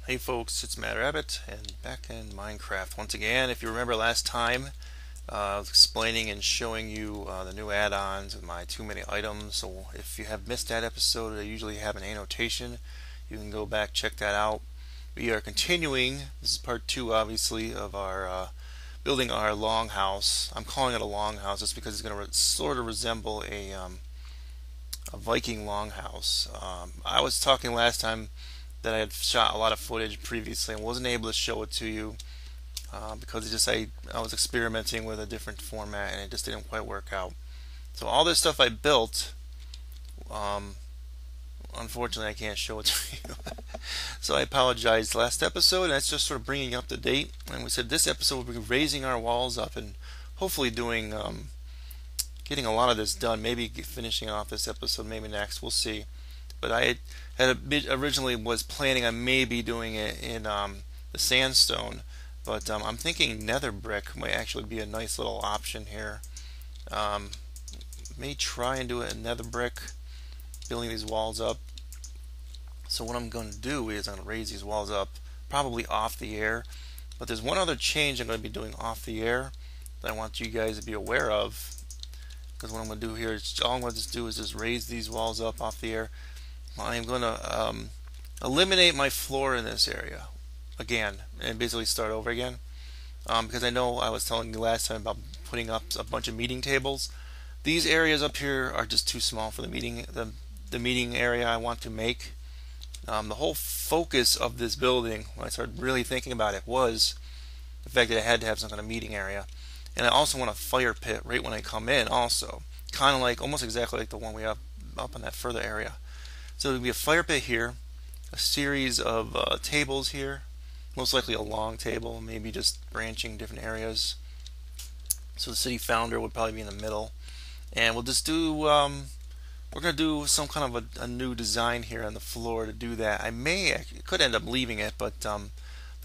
Hey folks, it's Matt Rabbit and back in Minecraft once again. If you remember last time, I was explaining and showing you the new add-ons with my too many items. So if you have missed that episode, I usually have an annotation. You can go back, check that out. We are continuing. This is part 2, obviously, of our building our longhouse. I'm calling it a longhouse just because it's going to sort of resemble a Viking longhouse. I was talking last time that I had shot a lot of footage previously and wasn't able to show it to you because I was experimenting with a different format and it just didn't quite work out. So all this stuff I built, unfortunately I can't show it to you. So I apologize. Last episode, and that's just sort of bringing up to date. And we said this episode we'll be raising our walls up and hopefully doing getting a lot of this done. Maybe finishing off this episode, maybe next. We'll see. But I had originally was planning on maybe doing it in the sandstone, but I'm thinking nether brick might actually be a nice little option here. May try and do it in nether brick, building these walls up. So what I'm going to do is I'm going to raise these walls up, probably off the air. But there's one other change I'm going to be doing off the air that I want you guys to be aware of. Because what I'm going to do here is all I'm going to do is just raise these walls up off the air. I'm going to eliminate my floor in this area again and basically start over again because I know I was telling you last time about putting up a bunch of meeting tables. These areas up here are just too small for the meeting area I want to make. The whole focus of this building, when I started really thinking about it, was the fact that I had to have some kind of meeting area. And I also want a fire pit right when I come in also. Kind of like, almost exactly like the one we have up in that further area. So there'll be a fire pit here, a series of tables here, most likely a long table, maybe just branching different areas. So the city founder would probably be in the middle. And we'll just do, we're going to do some kind of a new design here on the floor to do that. I could end up leaving it, but the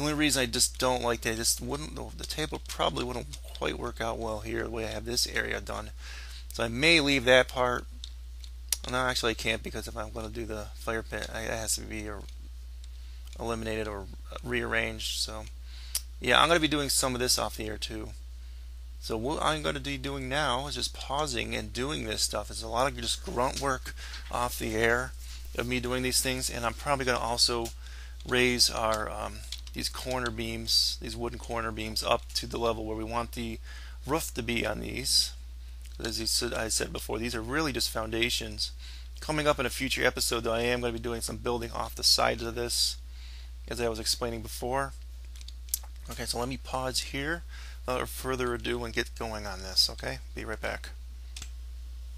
only reason I just don't like that, the table probably wouldn't quite work out well here the way I have this area done. So I may leave that part. No, actually I can't, because if I'm going to do the fire pit, it has to be eliminated or rearranged. So yeah, I'm going to be doing some of this off the air too. So what I'm going to be doing now is just pausing and doing this stuff. It's a lot of just grunt work off the air of me doing these things, and I'm probably going to also raise our these corner beams, these wooden corner beams, up to the level where we want the roof to be on these. As I said before, these are really just foundations. Coming up in a future episode, though, I am going to be doing some building off the sides of this, as I was explaining before. Okay, so let me pause here without further ado and get going on this. Okay, be right back.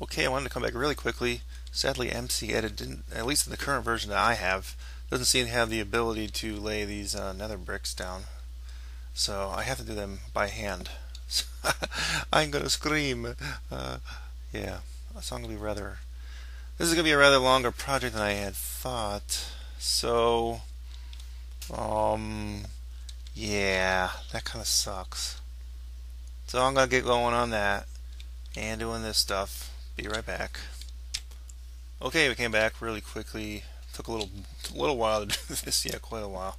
Okay, I wanted to come back really quickly. Sadly, MCEdit didn't, at least in the current version that I have, doesn't seem to have the ability to lay these nether bricks down. So I have to do them by hand. I'm gonna scream. Yeah, this is gonna be a rather longer project than I had thought. So, yeah, that kind of sucks. So I'm gonna get going on that and doing this stuff. Be right back. Okay, we came back really quickly. Took a little while to do this. Yeah, quite a while.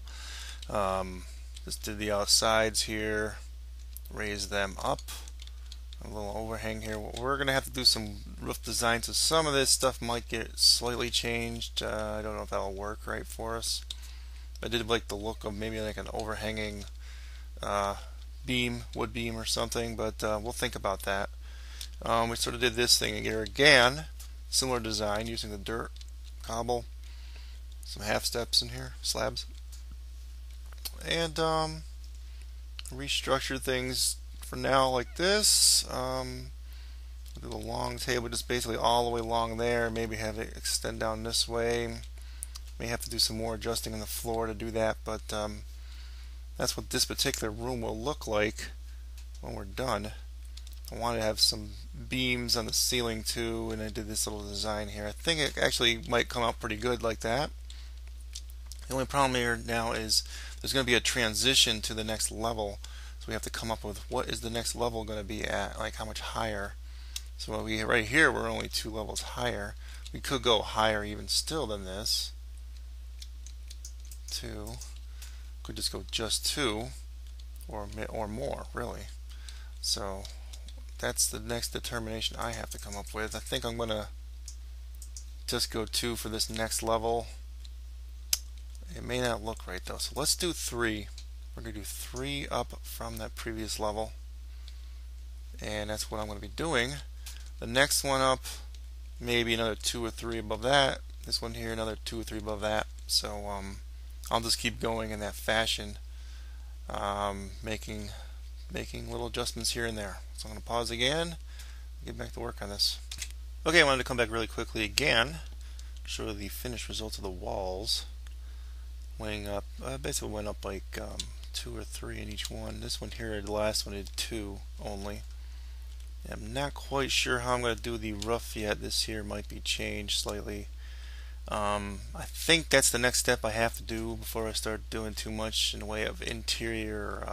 Just did the outsides here. Raise them up. A little overhang here. We're going to have to do some roof design, so some of this stuff might get slightly changed. I don't know if that'll work right for us. I did like the look of maybe like an overhanging wood beam or something, but we'll think about that. We sort of did this thing here again. Similar design using the dirt, cobble, some half steps in here, slabs. And restructure things for now like this. Do the long table just basically all the way along there. Maybe have it extend down this way. May have to do some more adjusting on the floor to do that, but that's what this particular room will look like when we're done. I wanted to have some beams on the ceiling too, and I did this little design here. I think it actually might come out pretty good like that. The only problem here now is there's going to be a transition to the next level, so we have to come up with what is the next level going to be at, like how much higher. So right here we're only 2 levels higher. We could go higher even still than this. 2. Could just go just 2 or more, really. So that's the next determination I have to come up with. I think I'm gonna just go 2 for this next level. It may not look right though, so let's do 3. We're gonna do 3 up from that previous level, and that's what I'm gonna be doing. The next one up, maybe another 2 or 3 above that. This one here, another 2 or 3 above that. So I'll just keep going in that fashion, making little adjustments here and there. So I'm going to pause again, get back to work on this. Okay, I wanted to come back really quickly again, show the finished results of the walls. Weighing up, basically went up like 2 or 3 in each one. This one here, the last one, did 2 only. I'm not quite sure how I'm going to do the roof yet. This here might be changed slightly. I think that's the next step I have to do before I start doing too much in the way of interior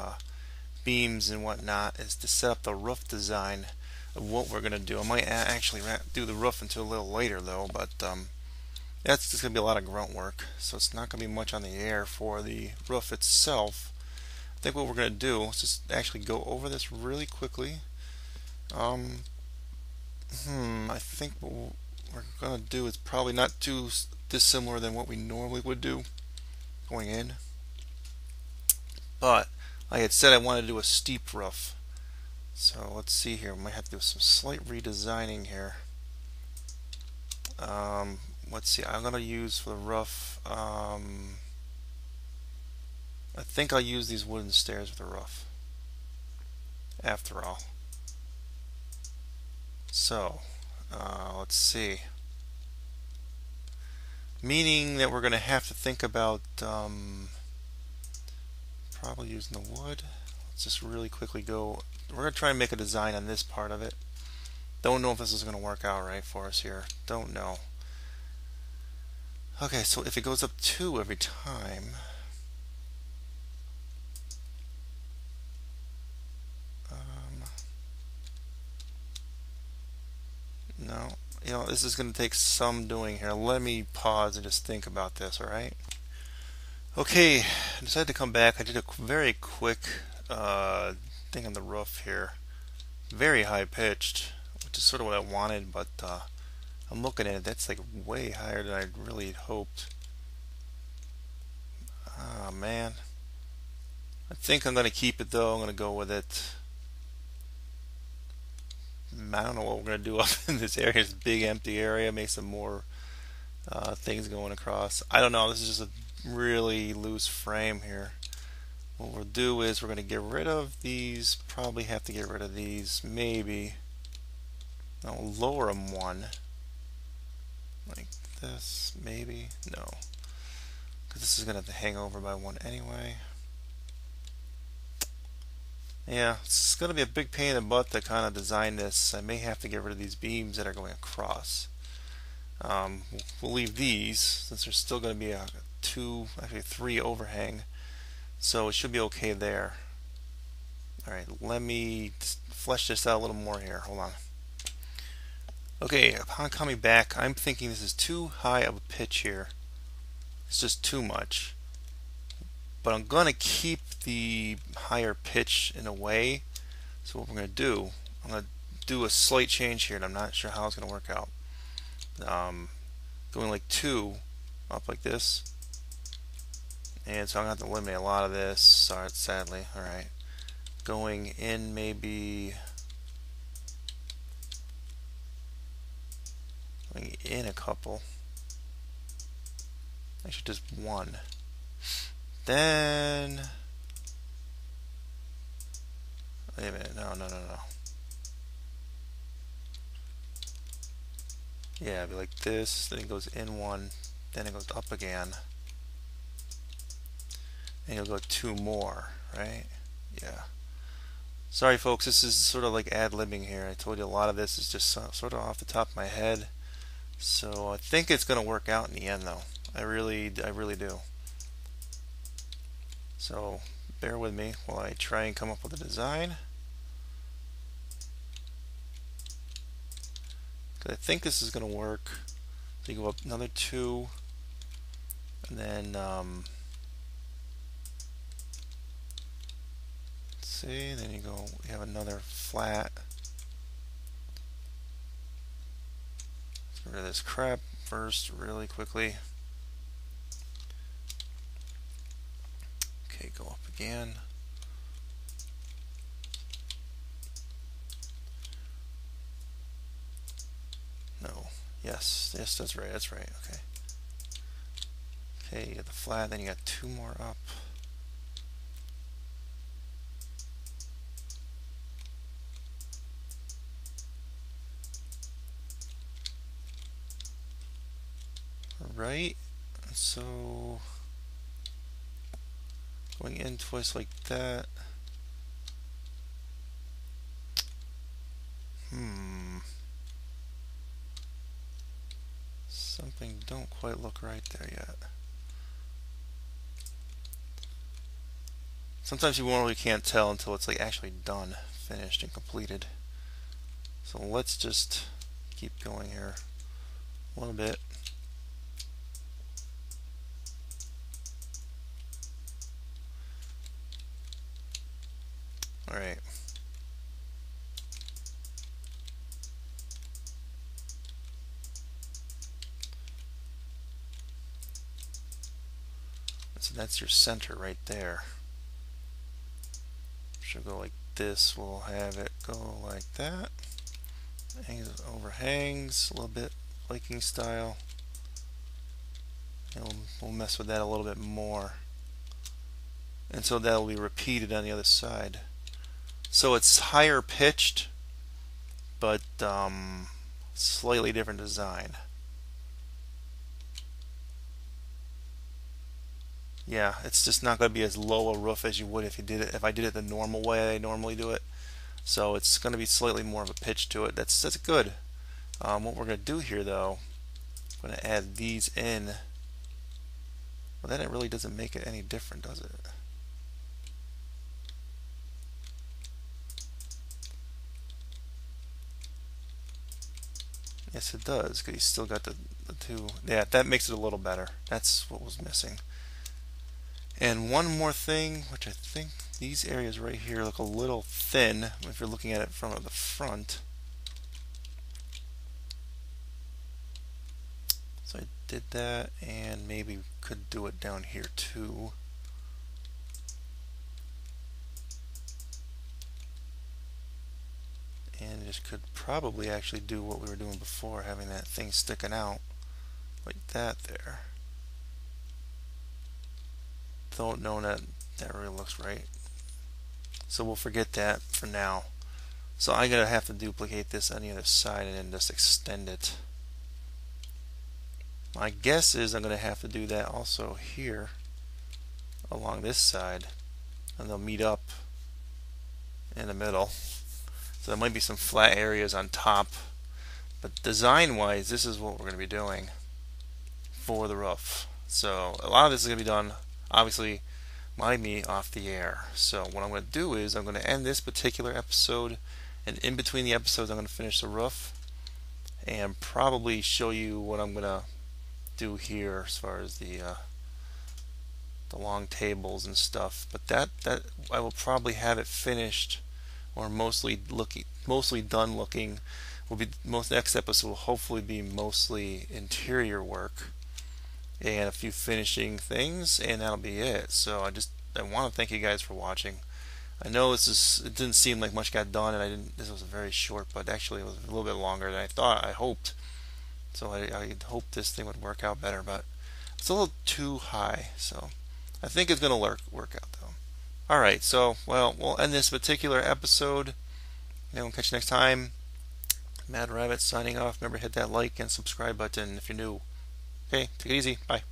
beams and whatnot, is to set up the roof design of what we're going to do. I might actually do the roof until a little later though, but that's just going to be a lot of grunt work, so it's not going to be much on the air for the roof itself. I think what we're going to do is just actually go over this really quickly. I think what we're going to do is probably not too dissimilar than what we normally would do going in. But I had said I wanted to do a steep roof. So let's see here. We might have to do some slight redesigning here. Let's see. I'm going to use for the roof. I think I'll use these wooden stairs with the roof, after all. So let's see. Meaning that we're going to have to think about probably using the wood. Let's just really quickly go. We're going to try and make a design on this part of it. Don't know if this is going to work out right for us here. Don't know. Okay, so if it goes up 2 every time, no, you know, this is going to take some doing here. Let me pause and just think about this, alright? Okay, I decided to come back. I did a very quick thing on the roof here. Very high pitched, which is sort of what I wanted, but I'm looking at it, that's like way higher than I really hoped. Ah, man. I think I'm going to keep it though. I'm going to go with it. I don't know what we're going to do up in this area. It's a big empty area. Make some more things going across. I don't know. This is just a really loose frame here. What we'll do is we're going to get rid of these. Probably have to get rid of these. Maybe. I'll lower them 1. Like this. Maybe. No. Because this is going to have to hang over by 1 anyway. Yeah, it's going to be a big pain in the butt to kind of design this. I may have to get rid of these beams that are going across. We'll leave these since there's still going to be a 2, actually 3 overhang. So it should be okay there. Alright, let me flesh this out a little more here. Hold on. Okay, upon coming back, I'm thinking this is too high of a pitch here. It's just too much. But I'm going to keep the higher pitch in a way. So what we're going to do, I'm going to do a slight change here, and I'm not sure how it's going to work out. Going like 2 up like this. And so I'm going to have to eliminate a lot of this, sorry, sadly. Alright. Going in maybe... going in a couple. Actually just 1. Then... wait a minute, no. Yeah, it'd be like this, then it goes in 1, then it goes up again. And you'll go 2 more, right? Yeah. Sorry folks, this is sort of like ad-libbing here. I told you a lot of this is just sort of off the top of my head. So I think it's going to work out in the end though. I really do. So bear with me while I try and come up with a design. Because I think this is going to work. So you go up another 2, and then See, then you go, you have another flat. Let's get rid of this crap first, really quickly. Okay, go up again. No. Yes, that's right, okay. Okay, you got the flat, then you got two more up. Right, so going in twice like that. Something don't quite look right there yet. Sometimes you really can't tell until it's like actually done, finished, and completed. So let's just keep going here a little bit. All right. So that's your center right there. Should go like this. We'll have it go like that. Overhangs a little bit, Viking style. And we'll mess with that a little bit more. And so that'll be repeated on the other side. So it's higher pitched, but slightly different design. Yeah, it's just not going to be as low a roof as you would if I did it the normal way I normally do it. So it's going to be slightly more of a pitch to it. That's good. What we're going to do here, though, I'm going to add these in. Well, then it really doesn't make it any different, does it? Yes, it does, because you still got the two. Yeah, that makes it a little better. That's what was missing. And one more thing, which I think these areas right here look a little thin if you're looking at it from the front. So I did that, and maybe could do it down here too. And just could probably actually do what we were doing before, having that thing sticking out like that there. Don't know that really looks right. So we'll forget that for now. So I'm going to have to duplicate this on the other side and then just extend it. My guess is I'm going to have to do that also here along this side, and they'll meet up in the middle. So there might be some flat areas on top, but design wise this is what we're going to be doing for the roof. So a lot of this is going to be done obviously by me off the air. So what I'm going to do is I'm going to end this particular episode, and in between the episodes I'm going to finish the roof and probably show you what I'm going to do here as far as the long tables and stuff. But that I will probably have it finished or mostly done looking. Will be next episode will hopefully be mostly interior work and a few finishing things, and that'll be it. So I want to thank you guys for watching. I know it didn't seem like much got done, and this was very short, but actually it was a little bit longer than I hoped. So I hoped this thing would work out better, but it's a little too high. So I think it's going to work out though. Alright, so we'll end this particular episode, and we'll catch you next time. Mad Rabbit signing off. Remember, hit that like and subscribe button if you're new. Okay, take it easy. Bye.